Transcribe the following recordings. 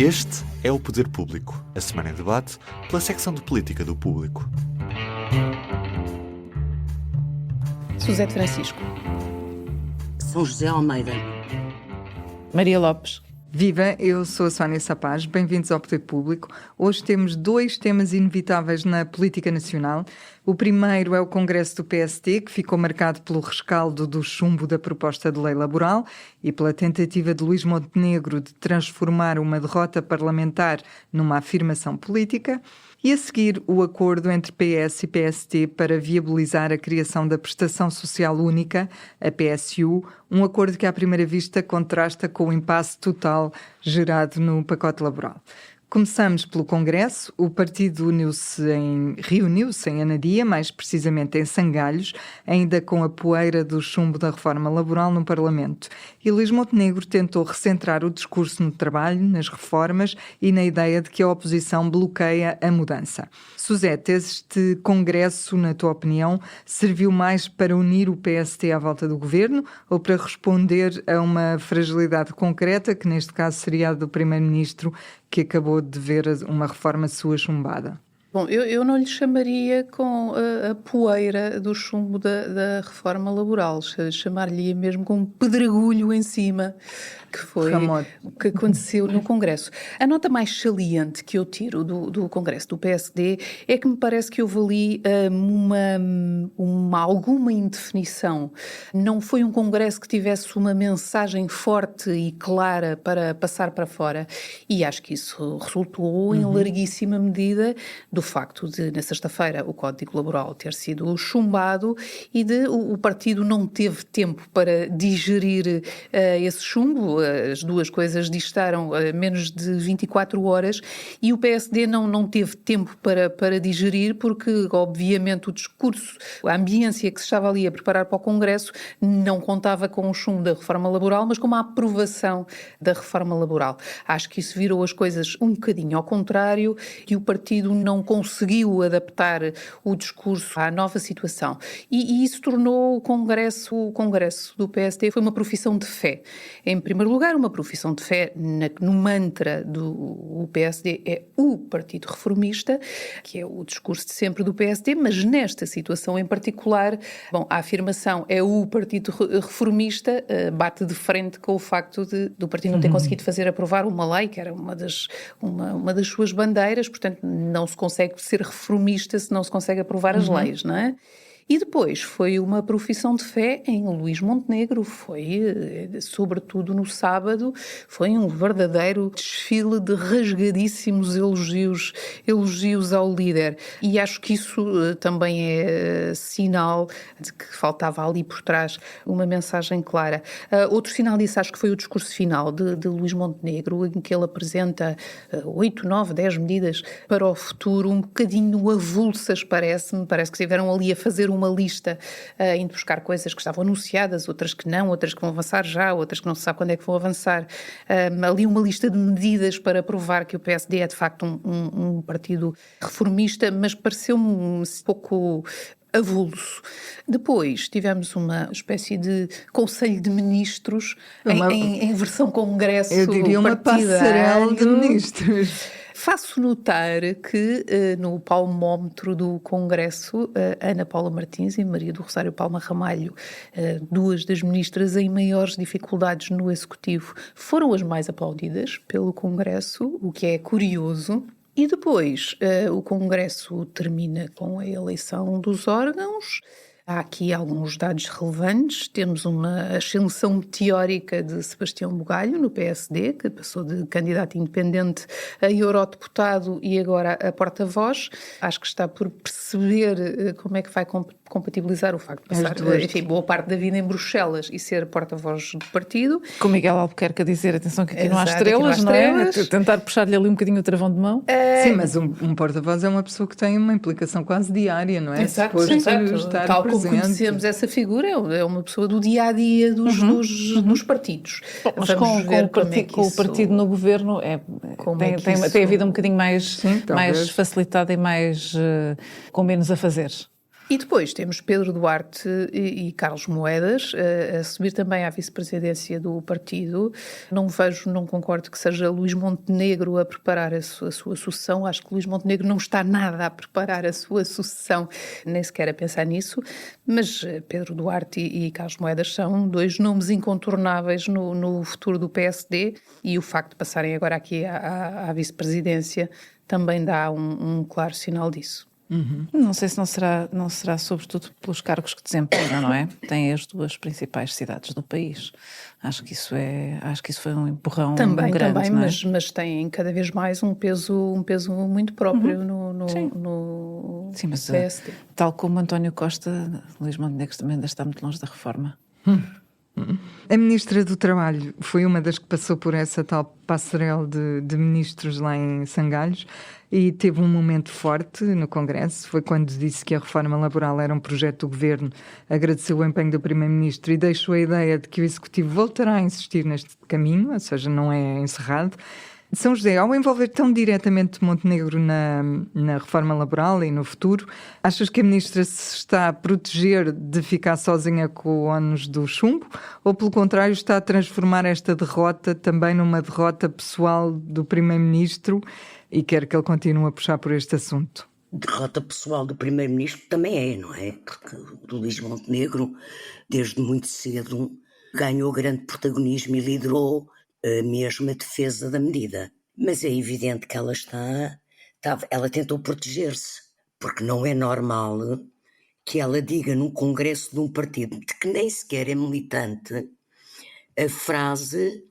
Este é o Poder Público, a semana em debate pela secção de política do Público. Suzete Francisco. São José Almeida. Maria Lopes. Viva, eu sou a Sónia Sapaz, bem-vindos ao Poder Público. Hoje temos dois temas inevitáveis na política nacional. O primeiro é o Congresso do PSD, que ficou marcado pelo rescaldo do chumbo da proposta de lei laboral e pela tentativa de Luís Montenegro de transformar uma derrota parlamentar numa afirmação política. E a seguir, o acordo entre PS e PSD para viabilizar a criação da Prestação Social Única, a PSU, um acordo que à primeira vista contrasta com o impasse total gerado no pacote laboral. Começamos pelo Congresso. O partido reuniu-se em Anadia, mais precisamente em Sangalhos, ainda com a poeira do chumbo da reforma laboral no Parlamento. E Luís Montenegro tentou recentrar o discurso no trabalho, nas reformas e na ideia de que a oposição bloqueia a mudança. Suzete, este Congresso, na tua opinião, serviu mais para unir o PSD à volta do governo ou para responder a uma fragilidade concreta, que neste caso seria a do Primeiro-Ministro, que acabou de ver uma reforma sua chumbada? Bom, eu não lhe chamaria com a poeira do chumbo da reforma laboral, chamar-lhe mesmo com um pedregulho em cima, que foi o que aconteceu no Congresso. A nota mais saliente que eu tiro do Congresso do PSD é que me parece que houve ali alguma indefinição. Não foi um Congresso que tivesse uma mensagem forte e clara para passar para fora, e acho que isso resultou em larguíssima medida do facto de, na sexta-feira, o Código Laboral ter sido chumbado e de o partido não teve tempo para digerir esse chumbo. As duas coisas distaram menos de 24 horas e o PSD não teve tempo para digerir porque, obviamente, o discurso, a ambiência que se estava ali a preparar para o Congresso não contava com o chumbo da reforma laboral, mas com uma aprovação da reforma laboral. Acho que isso virou as coisas um bocadinho ao contrário e o partido não conseguiu adaptar o discurso à nova situação. E isso tornou o Congresso do PSD foi uma profissão de fé. Em primeiro lugar, uma profissão de fé no mantra do PSD é o Partido Reformista, que é o discurso de sempre do PSD, mas nesta situação em particular, a afirmação é o Partido Reformista, bate de frente com o facto do partido não ter conseguido fazer aprovar uma lei, que era uma das suas bandeiras, portanto não se consegue ser reformista se não se consegue aprovar as leis, não é? E depois foi uma profissão de fé em Luís Montenegro, sobretudo no sábado, foi um verdadeiro desfile de rasgadíssimos elogios ao líder. E acho que isso também é sinal de que faltava ali por trás uma mensagem clara. Outro sinal disso acho que foi o discurso final de Luís Montenegro, em que ele apresenta 8, 9, 10 medidas para o futuro, um bocadinho avulsas, parece-me. Parece que estiveram ali a fazer uma lista, indo buscar coisas que estavam anunciadas, outras que não, outras que vão avançar já, outras que não se sabe quando é que vão avançar. Ali uma lista de medidas para provar que o PSD é de facto um partido reformista, mas pareceu-me um pouco avulso. Depois tivemos uma espécie de Conselho de Ministros em versão Congresso partidário. Eu diria uma passarela de ministros. Faço notar que no palmómetro do Congresso, Ana Paula Martins e Maria do Rosário Palma Ramalho, duas das ministras em maiores dificuldades no Executivo, foram as mais aplaudidas pelo Congresso, o que é curioso. E depois o Congresso termina com a eleição dos órgãos. Há aqui alguns dados relevantes. Temos uma ascensão meteórica de Sebastião Bugalho no PSD, que passou de candidato independente a eurodeputado e agora a porta-voz. Acho que está por perceber como é que vai compatibilizar o facto de passar, boa parte da vida em Bruxelas e ser porta-voz do partido. Com Miguel Albuquerque a dizer, atenção que aqui não há estrelas, não é? Tentar puxar-lhe ali um bocadinho o travão de mão. Sim, mas um porta-voz é uma pessoa que tem uma implicação quase diária, não é? Exato. Tal como conhecemos essa figura, é uma pessoa do dia-a-dia dos partidos. Bom, mas com o partido no governo tem a vida um bocadinho mais facilitada e com menos a fazer. E depois temos Pedro Duarte e Carlos Moedas a subir também à vice-presidência do partido. Não concordo que seja Luís Montenegro a preparar a sua sucessão. Acho que Luís Montenegro não está nada a preparar a sua sucessão, nem sequer a pensar nisso. Mas Pedro Duarte e Carlos Moedas são dois nomes incontornáveis no futuro do PSD, e o facto de passarem agora aqui à vice-presidência também dá um claro sinal disso. Não sei se não será sobretudo pelos cargos que desempenham, não é? Tem as duas principais cidades do país. Acho que isso foi um empurrão também, grande, também, não é? mas têm cada vez mais um peso muito próprio no Sim, mas PSD. tal como António Costa, Luís Montenegro também ainda está muito longe da reforma. A Ministra do Trabalho foi uma das que passou por essa tal passarela de ministros lá em Sangalhos e teve um momento forte no Congresso. Foi quando disse que a reforma laboral era um projeto do Governo, agradeceu o empenho do Primeiro-Ministro e deixou a ideia de que o Executivo voltará a insistir neste caminho, ou seja, não é encerrado. São José, ao envolver tão diretamente Montenegro na reforma laboral e no futuro, achas que a Ministra se está a proteger de ficar sozinha com o ónus do chumbo ou, pelo contrário, está a transformar esta derrota também numa derrota pessoal do Primeiro-Ministro e quer que ele continue a puxar por este assunto? Derrota pessoal do Primeiro-Ministro também é, não é? Porque o Luís Montenegro, desde muito cedo, ganhou grande protagonismo e liderou mesmo a defesa da medida. Mas é evidente que ela tentou proteger-se, porque não é normal que ela diga num congresso de um partido de que nem sequer é militante a frase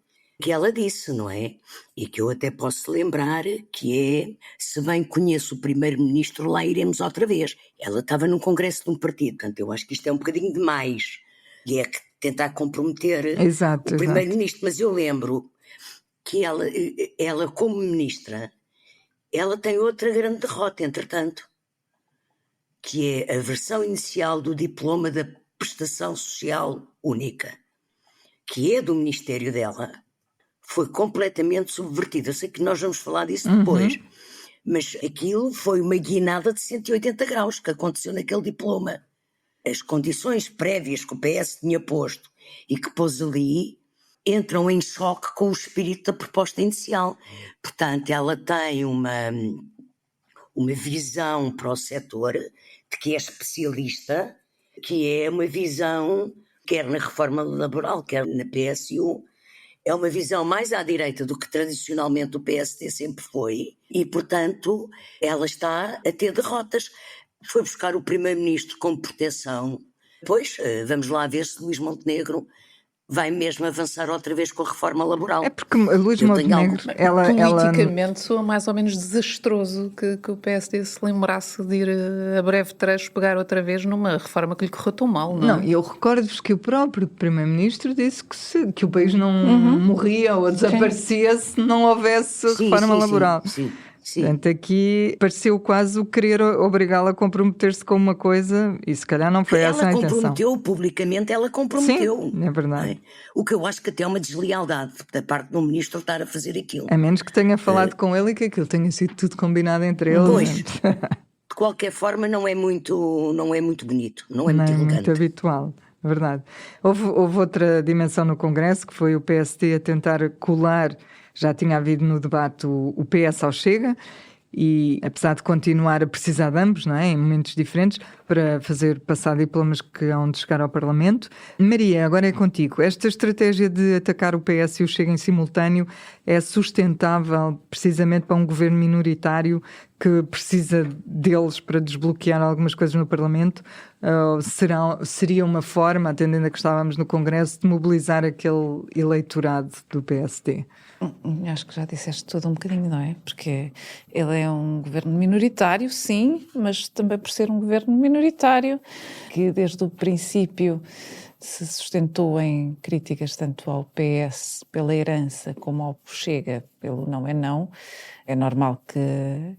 que ela disse, não é? E que eu até posso lembrar, que é: se bem conheço o Primeiro-Ministro, lá iremos outra vez. Ela estava num congresso de um partido, portanto eu acho que isto é um bocadinho demais. E é que tentar comprometer o Primeiro-Ministro. Mas eu lembro que ela como Ministra, ela tem outra grande derrota, entretanto, que é a versão inicial do diploma da prestação social única, que é do Ministério dela, foi completamente subvertida. Eu sei que nós vamos falar disso depois, mas aquilo foi uma guinada de 180 graus que aconteceu naquele diploma. As condições prévias que o PS tinha posto e que pôs ali entram em choque com o espírito da proposta inicial. Portanto, ela tem uma visão para o setor de que é especialista, que é uma visão, quer na reforma laboral, quer na PSU, é uma visão mais à direita do que tradicionalmente o PSD sempre foi e, portanto, ela está a ter derrotas. Foi buscar o Primeiro-Ministro como proteção. Pois, vamos lá ver se Luís Montenegro vai mesmo avançar outra vez com a reforma laboral. É porque Luís Montenegro... Politicamente soa mais ou menos desastroso que o PSD se lembrasse de ir a breve trecho pegar outra vez numa reforma que lhe correu tão mal, não é? Não, eu recordo-vos que o próprio Primeiro-Ministro disse que o país não morria ou desaparecia se não houvesse reforma laboral. Sim. Portanto, aqui pareceu quase o querer obrigá-la a comprometer-se com uma coisa e se calhar não foi essa a intenção. Ela comprometeu publicamente, ela comprometeu. Sim, é verdade. Não é? O que eu acho que até é uma deslealdade da parte do Ministro estar a fazer aquilo. A menos que tenha falado com ele e que aquilo tenha sido tudo combinado entre eles. Pois, de qualquer forma não é muito bonito, não é muito elegante. Não é muito habitual. Verdade. Houve outra dimensão no Congresso, que foi o PSD a tentar colar. Já tinha havido no debate o PS ao Chega e, apesar de continuar a precisar de ambos, não é? Em momentos diferentes, para fazer passar diplomas que hão de chegar ao Parlamento. Maria, agora é contigo. Esta estratégia de atacar o PS e o Chega em simultâneo é sustentável precisamente para um governo minoritário que precisa deles para desbloquear algumas coisas no Parlamento? Seria uma forma, atendendo a que estávamos no Congresso, de mobilizar aquele eleitorado do PSD? Acho que já disseste tudo um bocadinho, não é? Porque ele é um governo minoritário, sim, mas também por ser um governo minoritário, que desde o princípio se sustentou em críticas tanto ao PS pela herança como ao Chega pelo não é não. É normal que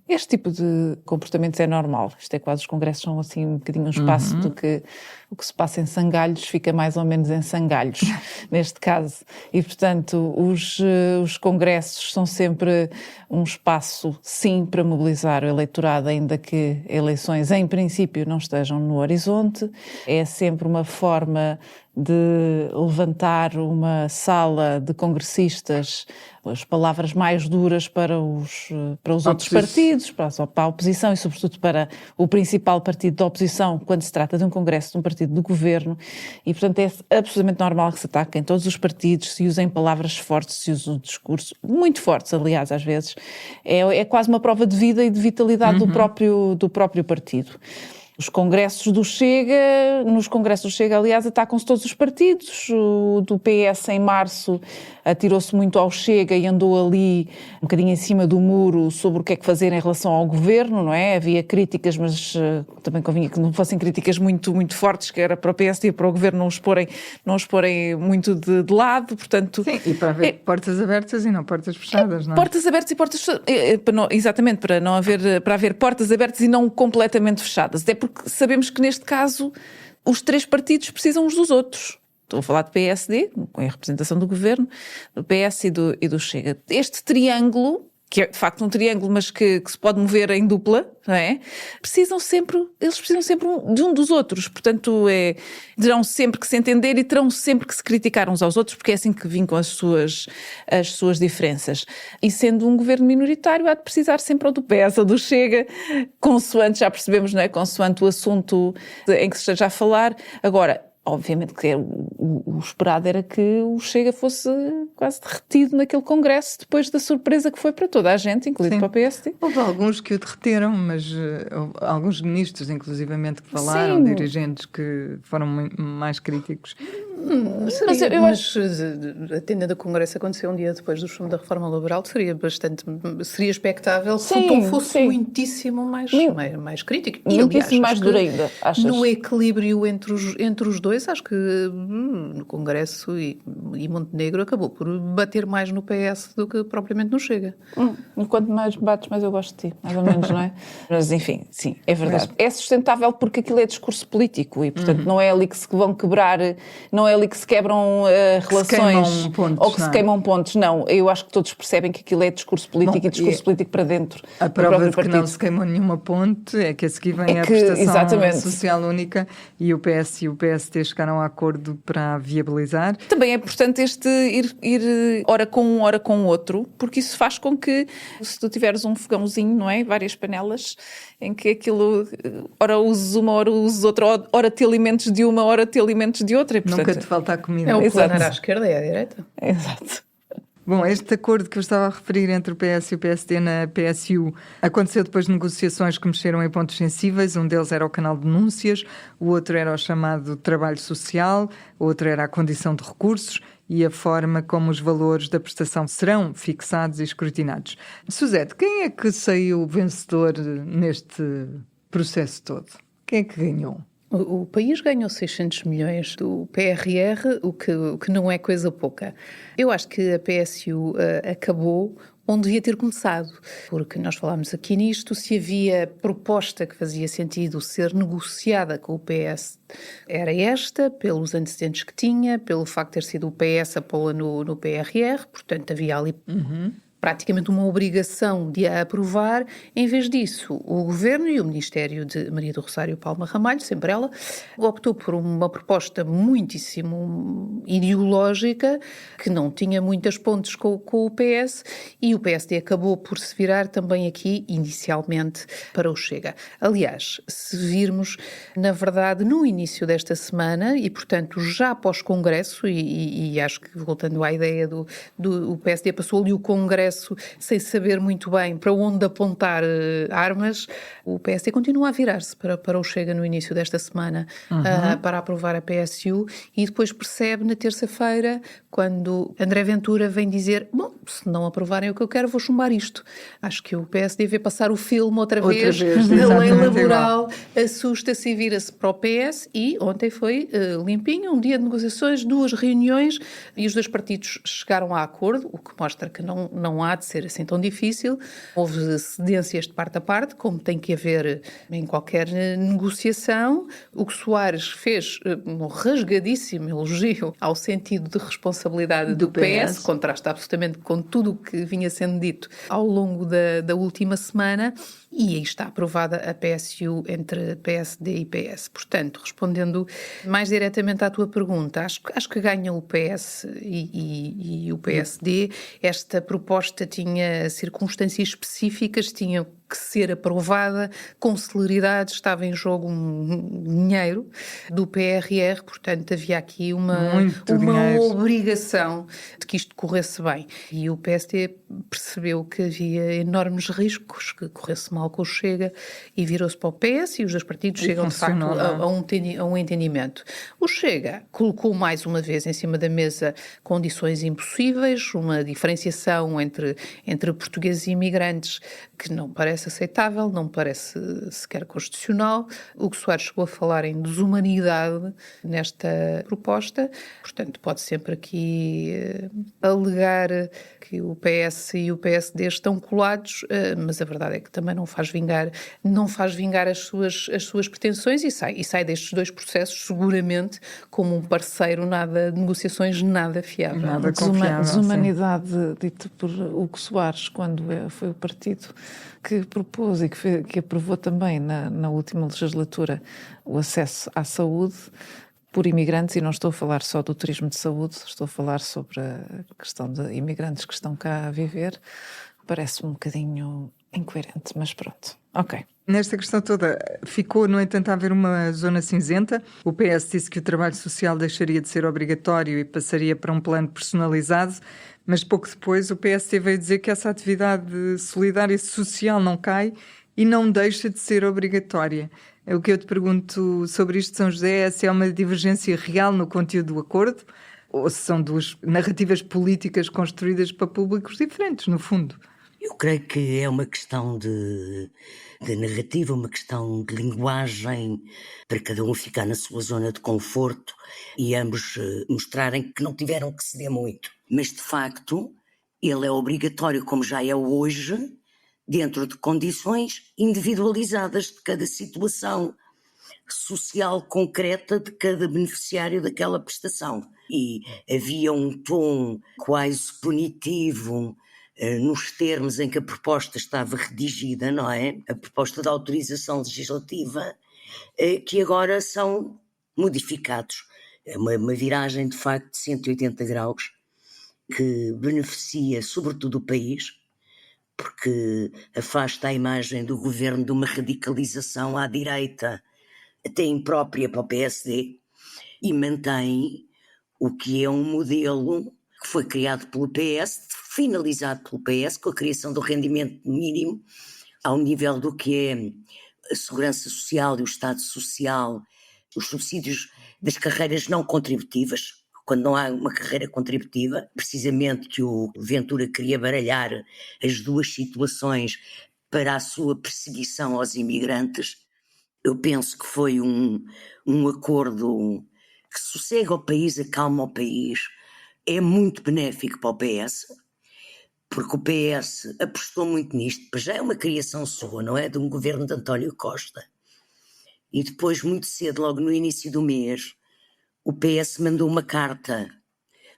este tipo de comportamentos é normal. Isto é quase, os congressos são assim um bocadinho um espaço do que o que se passa em Sangalhos fica mais ou menos em Sangalhos, neste caso. E, portanto, os congressos são sempre um espaço, sim, para mobilizar o eleitorado, ainda que eleições, em princípio, não estejam no horizonte. É sempre uma forma de levantar uma sala de congressistas, as palavras mais duras para os outros partidos, para a oposição e, sobretudo, para o principal partido da oposição, quando se trata de um congresso de um partido do governo. E, portanto, é absolutamente normal que se ataquem todos os partidos, se usem palavras fortes, se usem um discurso muito fortes, aliás, às vezes. É quase uma prova de vida e de vitalidade do próprio partido. Nos congressos do Chega, aliás, atacam-se todos os partidos. O do PS, em março, atirou-se muito ao Chega e andou ali um bocadinho em cima do muro sobre o que é que fazer em relação ao governo, não é? Havia críticas, mas também convinha que não fossem críticas muito, muito fortes, que era para o PSD e para o governo não os porem muito de lado, portanto... Sim, e para haver portas abertas e não portas fechadas, não é? Portas abertas e portas fechadas, exatamente, para haver portas abertas e não completamente fechadas. Até porque sabemos que, neste caso, os três partidos precisam uns dos outros. Estou a falar de PSD, com a representação do governo, do PS e do Chega. Este triângulo, que é de facto um triângulo, mas que se pode mover em dupla, não é? Eles precisam sempre de um dos outros. Portanto, terão sempre que se entender e terão sempre que se criticar uns aos outros, porque é assim que vincam as suas diferenças. E sendo um governo minoritário, há de precisar sempre ou do PS ou do Chega, consoante, já percebemos, não é? Consoante o assunto em que se esteja a falar. Agora, obviamente que o esperado era que o Chega fosse quase derretido naquele congresso, depois da surpresa que foi para toda a gente, incluindo para o PSD. Houve alguns que o derreteram, mas houve alguns ministros, inclusivamente, que falaram, Sim. dirigentes que foram mais críticos. Mas atendendo a congresso aconteceu um dia depois do chumbo da reforma laboral, seria expectável se o tom fosse muitíssimo mais crítico. E, aliás, mais duro ainda, achas? No equilíbrio entre os dois, acho que no Congresso e Montenegro acabou por bater mais no PS do que propriamente no Chega. Quanto mais bates, mais eu gosto de ti, mais ou menos, não é? Mas, enfim, sim, é verdade. É sustentável porque aquilo é discurso político e, portanto, não é ali que se vão quebrar, não é ali que se quebram relações ou que se queimam pontos. Não, eu acho que todos percebem que aquilo é discurso político e discurso político para dentro. A prova de que não se queimou nenhuma ponte é que a seguir vem a prestação social única e o PS e o PSD chegaram a acordo para viabilizar. Também é importante ir ora com um, ora com o outro, porque isso faz com que, se tu tiveres um fogãozinho, não é? Várias panelas, em que aquilo, ora uses uma, ora uses outra, ora te alimentes de uma, ora te alimentes de outra. E, portanto, nunca te falta a comida. É o planar à esquerda e à direita. Exato. Bom, este acordo que eu estava a referir entre o PS e o PSD na PSU aconteceu depois de negociações que mexeram em pontos sensíveis. Um deles era o canal de denúncias, o outro era o chamado trabalho social, o outro era a condição de recursos e a forma como os valores da prestação serão fixados e escrutinados. Suzete, quem é que saiu vencedor neste processo todo? Quem é que ganhou? O país ganhou 600 milhões do PRR, o que não é coisa pouca. Eu acho que a PSU acabou onde devia ter começado, porque nós falámos aqui nisto, se havia proposta que fazia sentido ser negociada com o PS, era esta, pelos antecedentes que tinha, pelo facto de ter sido o PS a pô-la no PRR, portanto havia ali... praticamente uma obrigação de a aprovar. Em vez disso, o Governo e o Ministério de Maria do Rosário Palma Ramalho, sempre ela, optou por uma proposta muitíssimo ideológica, que não tinha muitas pontes com o PS, e o PSD acabou por se virar também aqui, inicialmente, para o Chega. Aliás, se virmos, na verdade, no início desta semana, e portanto já pós-Congresso, e acho que voltando à ideia do PSD, passou ali o Congresso sem saber muito bem para onde apontar armas, o PSD continua a virar-se para o Chega no início desta semana para aprovar a PSU e depois percebe na terça-feira, quando André Ventura vem dizer, bom, se não aprovarem o que eu quero, vou chumbar isto. Acho que o PSD vê passar o filme outra vez da lei laboral, assusta-se e vira-se para o PS e ontem foi limpinho, um dia de negociações, 2 reuniões e os 2 partidos chegaram a acordo, o que mostra que não não há de ser assim tão difícil. Houve cedências de parte a parte, como tem que haver em qualquer negociação. O que Soares fez um rasgadíssimo elogio ao sentido de responsabilidade do PS, contrasta absolutamente com tudo o que vinha sendo dito ao longo da última semana, e aí está aprovada a PSU entre PSD e PS. Portanto, respondendo mais diretamente à tua pergunta, acho que ganha o PS e o PSD. Esta proposta tinha circunstâncias específicas, tinha que ser aprovada com celeridade, estava em jogo um dinheiro do PRR, portanto havia aqui uma obrigação de que isto corresse bem. E o PSD percebeu que havia enormes riscos que corresse mal com o Chega e virou-se para o PS, e os dois partidos chegam de facto a um entendimento. O Chega colocou mais uma vez em cima da mesa condições impossíveis, uma diferenciação entre portugueses e imigrantes que não parece aceitável, não parece sequer constitucional. O que Soares chegou a falar em desumanidade nesta proposta, portanto pode sempre aqui alegar que o PS e o PSD estão colados, mas a verdade é que também não faz vingar as suas pretensões, e sai destes dois processos seguramente como um parceiro de negociações nada fiável. Nada confiável. Desumanidade dita por Hugo Soares, quando foi o partido que propôs e que aprovou também na última legislatura o acesso à saúde por imigrantes, e não estou a falar só do turismo de saúde, estou a falar sobre a questão de imigrantes que estão cá a viver. Parece-me um bocadinho incoerente, mas pronto. Ok. Nesta questão toda, ficou, no entanto, a haver uma zona cinzenta. O PS disse que o trabalho social deixaria de ser obrigatório e passaria para um plano personalizado, mas pouco depois o PSD veio dizer que essa atividade solidária e social não cai e não deixa de ser obrigatória. O que eu te pergunto sobre isto, São José, é se é uma divergência real no conteúdo do acordo ou se são duas narrativas políticas construídas para públicos diferentes, no fundo. Eu creio que é uma questão de narrativa, uma questão de linguagem, para cada um ficar na sua zona de conforto e ambos mostrarem que não tiveram que ceder muito. Mas, de facto, ele é obrigatório, como já é hoje, dentro de condições individualizadas de cada situação social concreta de cada beneficiário daquela prestação. E havia um tom quase punitivo nos termos em que a proposta estava redigida, não é? A proposta de autorização legislativa, que agora são modificados. É uma viragem, de facto, de 180 graus, que beneficia sobretudo o país, porque afasta a imagem do governo de uma radicalização à direita, até imprópria para o PSD, e mantém o que é um modelo que foi criado pelo PS, finalizado pelo PS, com a criação do rendimento mínimo, ao nível do que é a segurança social e o Estado social, os subsídios das carreiras não contributivas, quando não há uma carreira contributiva, precisamente que o Ventura queria baralhar as duas situações para a sua perseguição aos imigrantes. Eu penso que foi um acordo que sossega o país, acalma o país, é muito benéfico para o PS, porque o PS apostou muito nisto, pois já é uma criação sua, não é? De um governo de António Costa. E depois, muito cedo, logo no início do mês, o PS mandou uma carta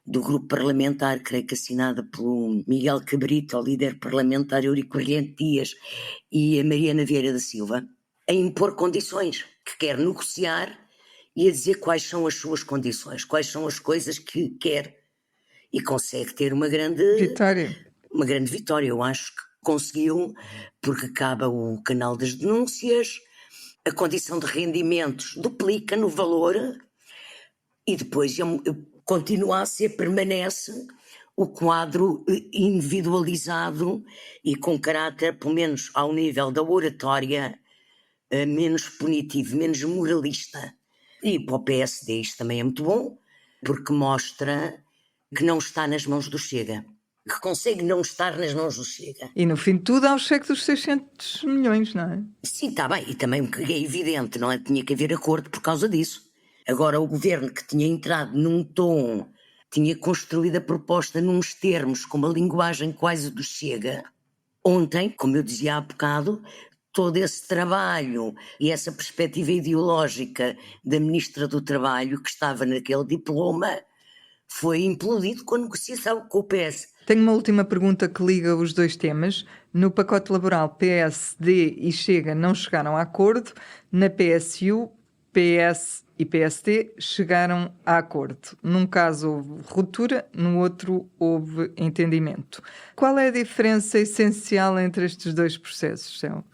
do grupo parlamentar, creio que assinada pelo Miguel Cabrita, o líder parlamentar Eurico Brilhante Dias e a Mariana Vieira da Silva, a impor condições, que quer negociar e a dizer quais são as suas condições, quais são as coisas que quer, e consegue ter uma grande vitória. Eu acho que conseguiu, porque acaba o canal das denúncias, a condição de rendimentos duplica no valor e depois permanece o quadro individualizado e com caráter, pelo menos ao nível da oratória, menos punitivo, menos moralista. E para o PSD isto também é muito bom, porque mostra que não está nas mãos do Chega, que consegue não estar nas mãos do Chega. E no fim de tudo há o cheque dos 600 milhões, não é? Sim, está bem, e também é evidente, não é? Tinha que haver acordo por causa disso. Agora o governo, que tinha entrado num tom tinha construído a proposta nos termos, com uma linguagem quase do Chega. Ontem, como eu dizia há bocado, todo esse trabalho e essa perspectiva ideológica da Ministra do Trabalho, que estava naquele diploma, foi implodido com a negociação com o PS. Tenho uma última pergunta que liga os dois temas. No pacote laboral, PSD e Chega não chegaram a acordo. Na PSU, PS e PSD chegaram a acordo. Num caso houve ruptura, no outro houve entendimento. Qual é a diferença essencial entre estes dois processos, Céu?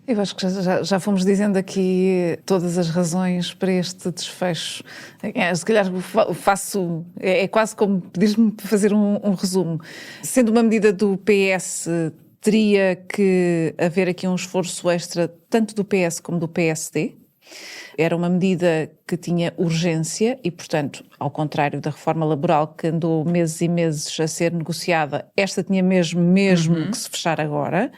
Eu acho que já fomos dizendo aqui todas as razões para este desfecho. Se calhar faço... É quase como pedir-me para fazer um resumo. Sendo uma medida do PS, teria que haver aqui um esforço extra, tanto do PS como do PSD. Era uma medida que tinha urgência e, portanto, ao contrário da reforma laboral que andou meses e meses a ser negociada, esta tinha mesmo que se fechar agora.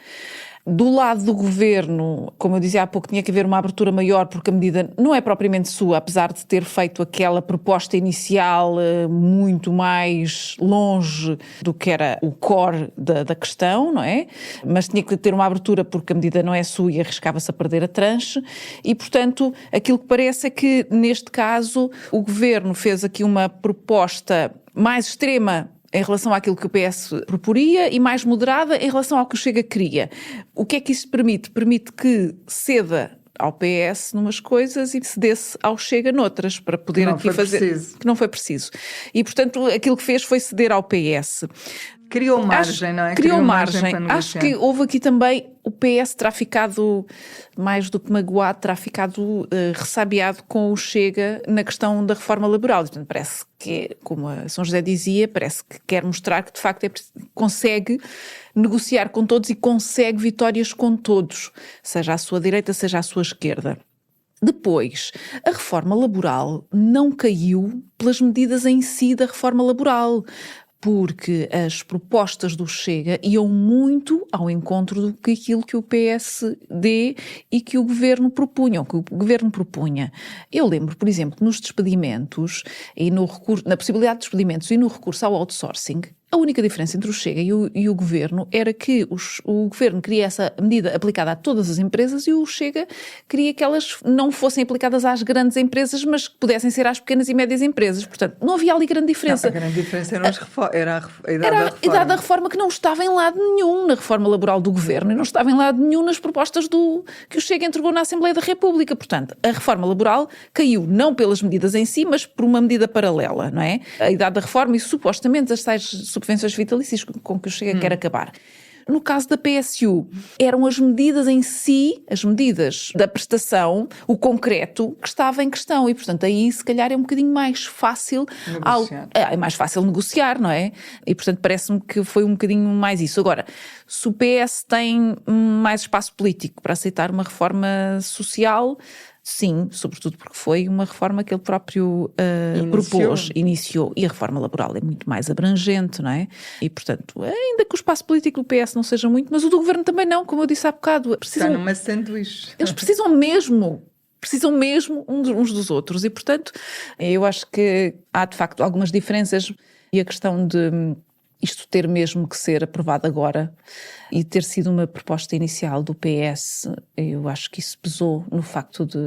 Do lado do governo, como eu dizia há pouco, tinha que haver uma abertura maior porque a medida não é propriamente sua, apesar de ter feito aquela proposta inicial muito mais longe do que era o core da questão, não é? Mas tinha que ter uma abertura porque a medida não é sua e arriscava-se a perder a tranche e, portanto, aquilo que parece é que, neste caso, o governo fez aqui uma proposta mais extrema em relação àquilo que o PS proporia e mais moderada em relação ao que o Chega queria. O que é que isso permite? Permite que ceda ao PS numas coisas e cedesse ao Chega noutras, para poder aqui fazer... Que não foi preciso. E, portanto, aquilo que fez foi ceder ao PS. Criou margem, não é? Criou margem. Acho que houve aqui também, o PS terá ficado, mais do que magoado, terá ficado ressabiado com o Chega na questão da reforma laboral. Portanto, parece que, como a São José dizia, parece que quer mostrar que de facto consegue negociar com todos e consegue vitórias com todos, seja à sua direita, seja à sua esquerda. Depois, a reforma laboral não caiu pelas medidas em si da reforma laboral, porque as propostas do Chega iam muito ao encontro do que aquilo que o PSD e que o Governo propunham, que o Governo propunha. Eu lembro, por exemplo, que nos despedimentos e no recurso, na possibilidade de despedimentos e no recurso ao outsourcing, a única diferença entre o Chega e o Governo era que o Governo queria essa medida aplicada a todas as empresas e o Chega queria que elas não fossem aplicadas às grandes empresas, mas que pudessem ser às pequenas e médias empresas. Portanto, não havia ali grande diferença. Não, a grande diferença era a idade da reforma, que não estava em lado nenhum na reforma laboral do Governo e não estava em lado nenhum nas propostas que o Chega entregou na Assembleia da República. Portanto, a reforma laboral caiu não pelas medidas em si, mas por uma medida paralela, não é? A idade da reforma e supostamente as tais subvenções vitalícias com que o Chega quer acabar. No caso da PSU, eram as medidas em si, as medidas da prestação, o concreto, que estava em questão. E, portanto, aí se calhar é um bocadinho mais fácil negociar. É mais fácil negociar, não é? E, portanto, parece-me que foi um bocadinho mais isso. Agora, se o PS tem mais espaço político para aceitar uma reforma social, sim, sobretudo porque foi uma reforma que ele próprio iniciou, e a reforma laboral é muito mais abrangente, não é? E, portanto, ainda que o espaço político do PS não seja muito, mas o do Governo também não, como eu disse há bocado. Está numa sanduíche. Eles precisam mesmo uns dos outros e, portanto, eu acho que há de facto algumas diferenças e a questão de isto ter mesmo que ser aprovado agora e ter sido uma proposta inicial do PS, eu acho que isso pesou no facto de...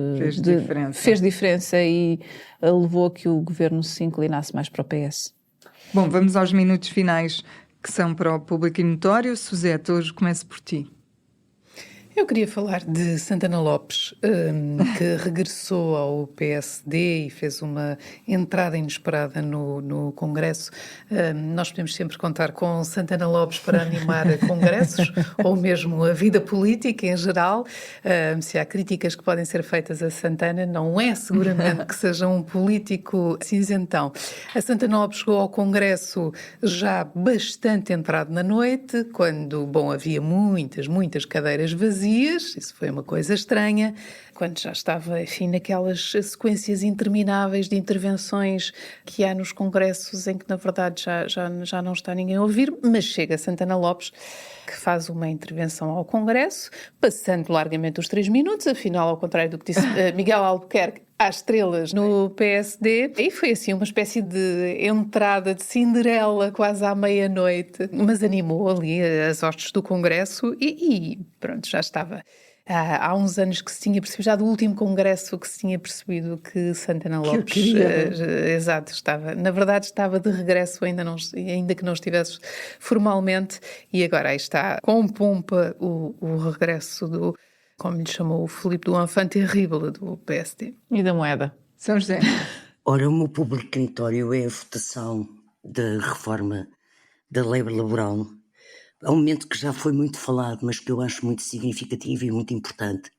Fez diferença e levou a que o Governo se inclinasse mais para o PS. Bom, vamos aos minutos finais que são para o público e notório. Suzete, hoje começo por ti. Eu queria falar de Santana Lopes, que regressou ao PSD e fez uma entrada inesperada no Congresso. Nós podemos sempre contar com Santana Lopes para animar congressos ou mesmo a vida política em geral. Se há críticas que podem ser feitas a Santana, não é seguramente que seja um político cinzentão. A Santana Lopes chegou ao Congresso já bastante entrado na noite, quando, havia muitas cadeiras vazias. Isso foi uma coisa estranha, quando já estava, enfim, naquelas sequências intermináveis de intervenções que há nos congressos em que, na verdade, já não está ninguém a ouvir, mas chega Santana Lopes, que faz uma intervenção ao Congresso, passando largamente os 3 minutos, afinal, ao contrário do que disse Miguel Albuquerque, às estrelas no PSD, e foi assim uma espécie de entrada de Cinderela quase à meia-noite, mas animou ali as hostes do Congresso e pronto, já estava. Há uns anos que se tinha percebido, já do último congresso que se tinha percebido que Santana Lopes, exato, estava, na verdade estava de regresso, ainda que não estivesse formalmente, e agora aí está com pompa o regresso do, como lhe chamou o Filipe, do enfant terrible do PSD. E da moeda. São José. Ora, o meu público notório é a votação da reforma da lei laboral. Há um momento que já foi muito falado, mas que eu acho muito significativo e muito importante,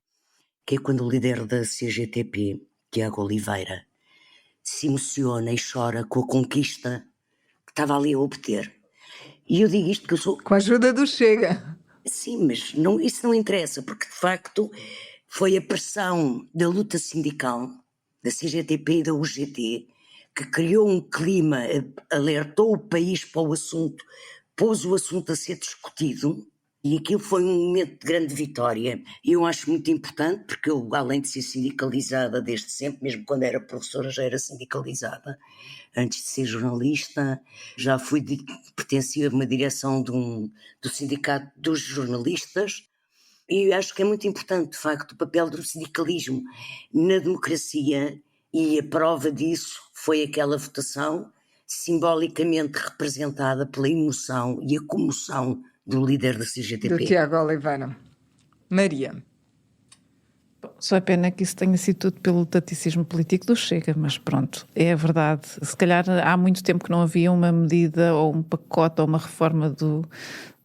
que é quando o líder da CGTP, Tiago Oliveira, se emociona e chora com a conquista que estava ali a obter. E eu digo isto porque eu sou... Com a ajuda do Chega. Sim, mas isso não interessa, porque de facto foi a pressão da luta sindical, da CGTP e da UGT, que criou um clima, alertou o país para o assunto, pôs o assunto a ser discutido, e aquilo foi um momento de grande vitória. E eu acho muito importante, porque eu, além de ser sindicalizada desde sempre, mesmo quando era professora já era sindicalizada, antes de ser jornalista, já pertencia a uma direção do sindicato dos jornalistas, e acho que é muito importante, de facto, o papel do sindicalismo na democracia, e a prova disso foi aquela votação simbolicamente representada pela emoção e a comoção do líder da CGTP. Do Tiago Oliveira. Maria. Só é pena que isso tenha sido tudo pelo taticismo político do Chega, mas pronto, é a verdade. Se calhar há muito tempo que não havia uma medida ou um pacote ou uma reforma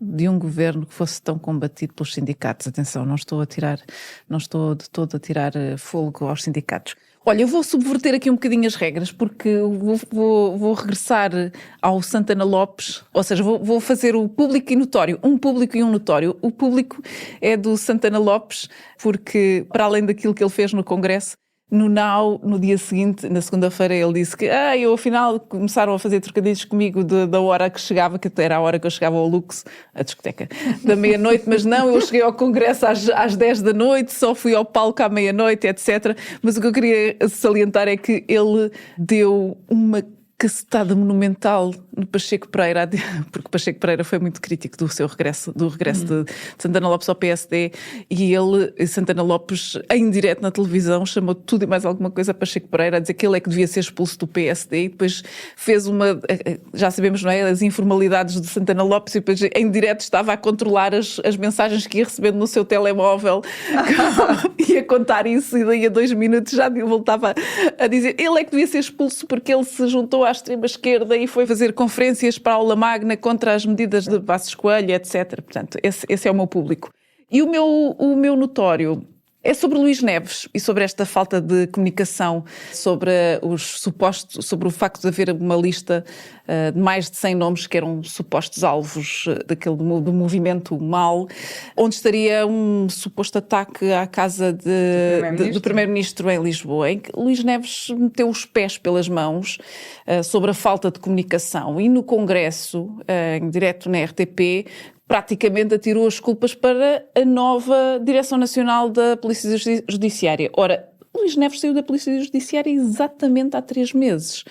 de um governo que fosse tão combatido pelos sindicatos. Atenção, não estou de todo a tirar fôlego aos sindicatos. Olha, eu vou subverter aqui um bocadinho as regras, porque vou regressar ao Santana Lopes, ou seja, vou fazer o público e notório, um público e um notório. O público é do Santana Lopes, porque para além daquilo que ele fez no Congresso, no NAU, no dia seguinte, na segunda-feira, ele disse que eu afinal começaram a fazer trocadilhos comigo da hora que chegava, que era a hora que eu chegava ao Lux, a discoteca, da meia-noite, mas não, eu cheguei ao Congresso às 10 da noite, só fui ao palco à meia-noite, etc. Mas o que eu queria salientar é que ele deu uma cacetada monumental no Pacheco Pereira, porque Pacheco Pereira foi muito crítico do seu regresso, de Santana Lopes ao PSD, e Santana Lopes, em direto na televisão, chamou tudo e mais alguma coisa a Pacheco Pereira, a dizer que ele é que devia ser expulso do PSD, e depois fez já sabemos, não é, as informalidades de Santana Lopes, e depois em direto estava a controlar as mensagens que ia recebendo no seu telemóvel, ia contar isso, e daí a 2 minutos já voltava a dizer, ele é que devia ser expulso porque ele se juntou à extrema-esquerda e foi fazer conferências para a aula magna contra as medidas de Passos Coelho, etc. Portanto, esse é o meu público. E o meu notório é sobre Luís Neves e sobre esta falta de comunicação, sobre o facto de haver uma lista de mais de 100 nomes que eram supostos alvos do movimento MAL, onde estaria um suposto ataque à casa do Primeiro-Ministro em Lisboa, em que Luís Neves meteu os pés pelas mãos sobre a falta de comunicação, e no Congresso, em direto na RTP, praticamente atirou as culpas para a nova Direção Nacional da Polícia Judiciária. Ora, Luís Neves saiu da Polícia Judiciária exatamente há 3 meses.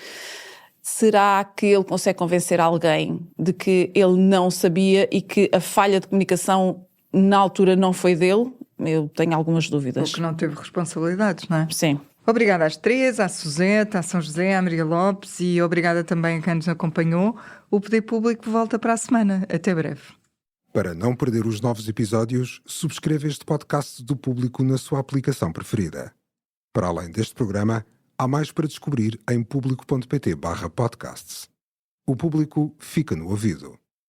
Será que ele consegue convencer alguém de que ele não sabia e que a falha de comunicação na altura não foi dele? Eu tenho algumas dúvidas. Ou que não teve responsabilidades, não é? Sim. Obrigada às 3, à Suzete, à São José, à Maria Lopes, e obrigada também a quem nos acompanhou. O Poder Público volta para a semana. Até breve. Para não perder os novos episódios, subscreva este podcast do Público na sua aplicação preferida. Para além deste programa, há mais para descobrir em público.pt/podcasts. O Público fica no ouvido.